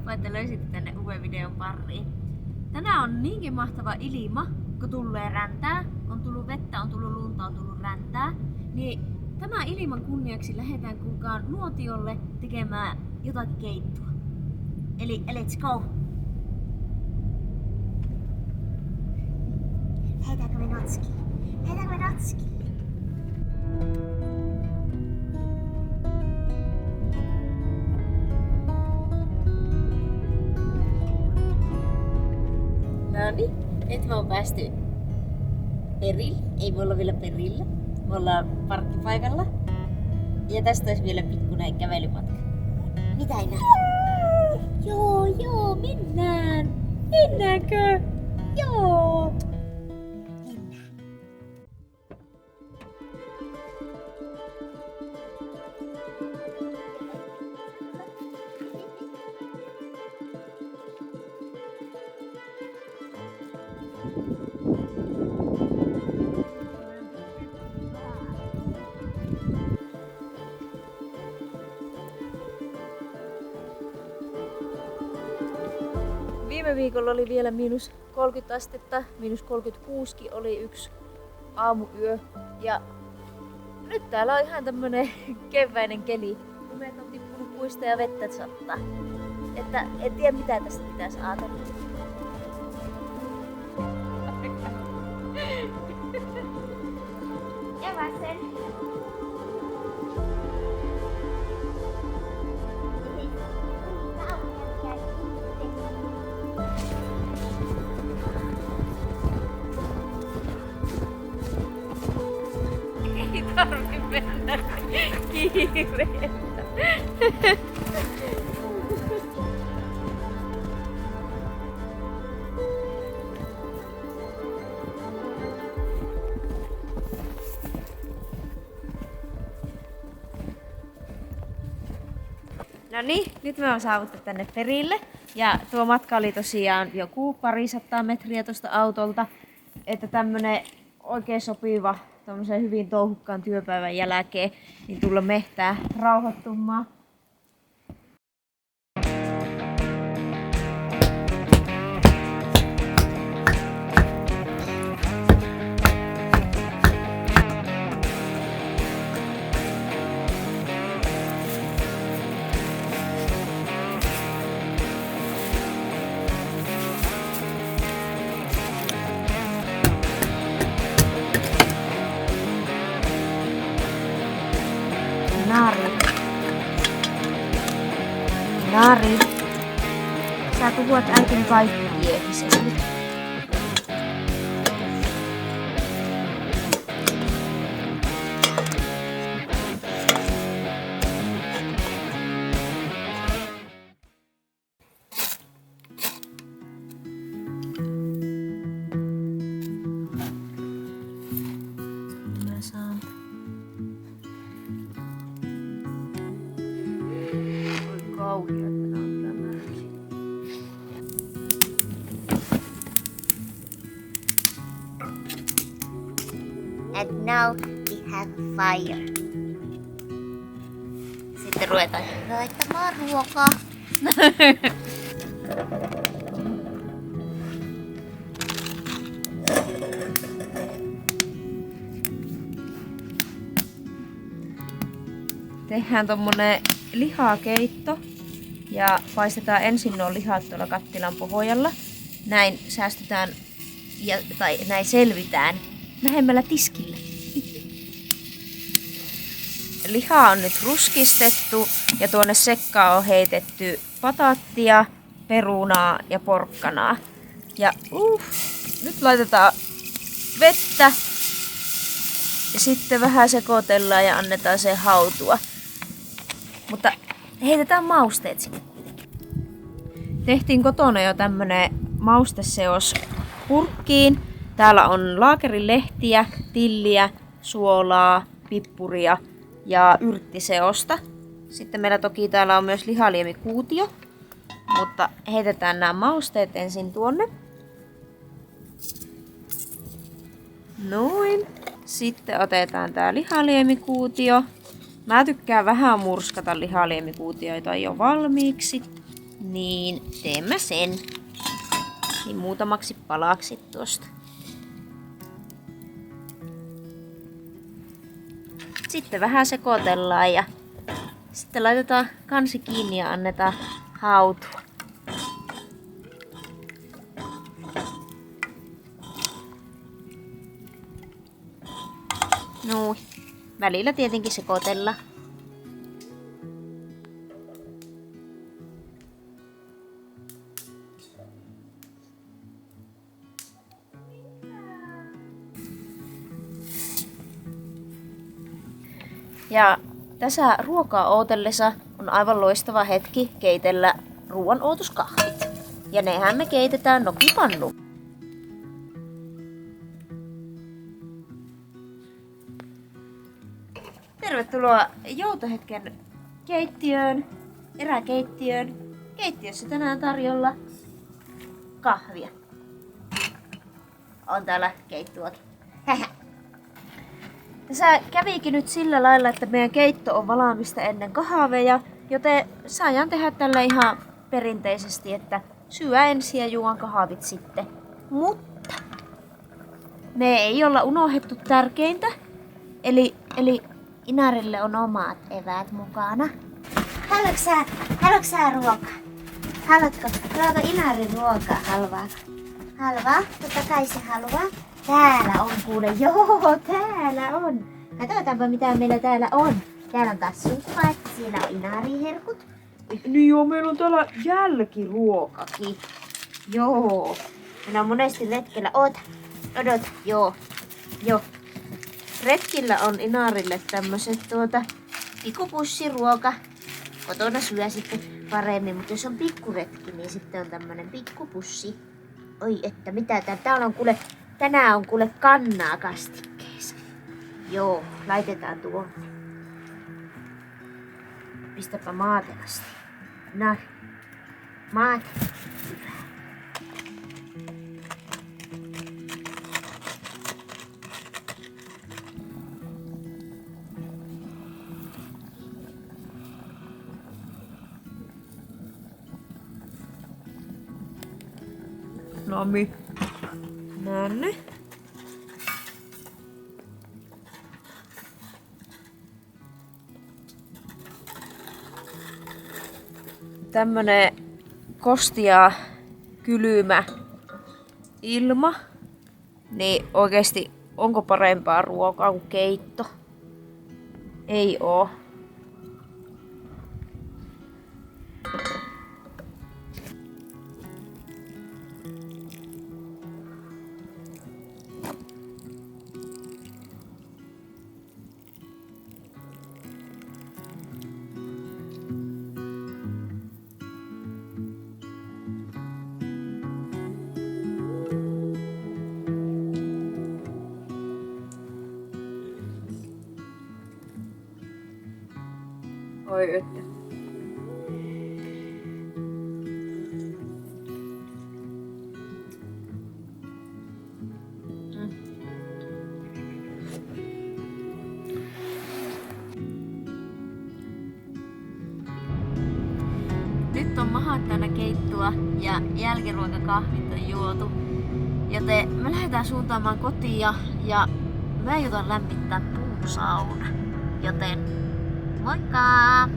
Heippa, että löysitte tänne uuden videon pariin. Tänään on niinkin mahtava ilma, kun tulee räntää. On tullut vettä, on tullut lunta, on tullut räntää. Niin tämän ilman kunniaksi lähdetään kuulkaan nuotiolle tekemään jotakin keittoa. Eli let's go! Lähdetäänkö me natskiin? Lähdetäänkö me natskiin? Noniin, nyt me on päästy perille. Ei me olla vielä perillä. Me ollaan parkkipaikalla. Ja tästä olisi vielä pikkuinen kävelymatka. Mitä ei näe? Joo, mennään. Mennäänkö? Joo. Mennään. Viime viikolla oli vielä -30 astetta, -36kin oli yksi aamuyö. Ja nyt täällä on ihan tämmönen keväinen keli. Lumet on tippunut puista ja vettä sattaa. Että en tiedä mitä tästä pitäisi ajatella. Ja vasen. Ei tarvi mennä kiireellä. No niin, nyt me on saavuttu tänne perille. Ja tuo matka oli tosiaan joku 200 metriä tuosta autolta. Että tämmönen oikein sopiva tommoseen hyvin touhukkaan työpäivän jälkeen, niin tulla mehtää rauhoittumaan. Nari, sä puhut äitin kaikkiehisesti. Mä saan. Oi kauhia, että nää on kyllä märkiä. And now we have fire. Sitten ruvetaan laittamaan ruokaa. Tehdään tommonen lihakeitto ja paistetaan ensin nuo lihat tuolla kattilan pohjalla. Näin säästytään tai näin selvitään lähemmällä tiskillä. Liha on nyt ruskistettu ja tuonne sekkaan on heitetty pataattia, perunaa ja porkkanaa. Ja nyt laitetaan vettä ja sitten vähän sekoitellaan ja annetaan sen hautua. Mutta heitetään mausteet sinne kuitenkin. Tehtiin kotona jo tämmönen mausteseos purkkiin. Täällä on laakerilehtiä, tilliä, suolaa, pippuria ja yrttiseosta. Sitten meillä toki täällä on myös lihaliemikuutio. Mutta heitetään nämä mausteet ensin tuonne. Noin. Sitten otetaan tää lihaliemikuutio. Mä tykkään vähän murskata lihaliemikuutioita jo valmiiksi. niin teemme sen. Niin muutamaksi palaksi tuosta. Sitten vähän sekoitellaan ja sitten laitetaan kansi kiinni ja annetaan hautua. Noin. Välillä tietenkin sekoitellaan. Ja tässä ruokaa ootellessa on aivan loistava hetki keitellä ruoan ootuskahvit. Ja nehän me keitetään nokipannu. Tervetuloa joutohetken keittiöön, eräkeittiöön. Keittiössä tänään tarjolla kahvia. On täällä keittuakin. Tässä kävikin nyt sillä lailla, että meidän keitto on valmista ennen kahveja, joten saadaan tehdä tällä ihan perinteisesti, että syö ensin ja juon kahvit sitten. Mutta me ei olla unohdettu tärkeintä, eli Inarille on omat eväät mukana. Haluatko sä ruokaa? Haluatko Inarin ruokaa? Halvaa? Totta kai se haluaa. Täällä on kuule, joo, täällä on. Katsotaanpa mitä meillä täällä on. Täällä on taas suklaat, siellä on inariherkut. Niin joo, meillä on täällä jälkiruokakin. Joo. Meillä on monesti retkellä. Odota, joo. Retkillä on Inarille tämmöset pikkupussiruoka. Kotona syö sitten paremmin, mutta jos on pikkuretki, niin sitten on tämmönen pikkupussi. Oi, että mitä täällä on kuule. Tänään on kuule kannaa kastikkeessa. Joo, laitetaan tuonne. Pistäpä maate asti. Näin. Maate. Hyvä. Nami. Nonne. Tämmönen kostia kylmä ilma. Niin oikeesti onko parempaa ruokaa kuin keitto? Ei oo. Oi että. Nyt on mahat täynnä keittoa ja jälkiruokakahvit on juotu. Joten me lähdetään suuntaamaan kotiin ja mä aion lämmittää puusauna. Joten moikka!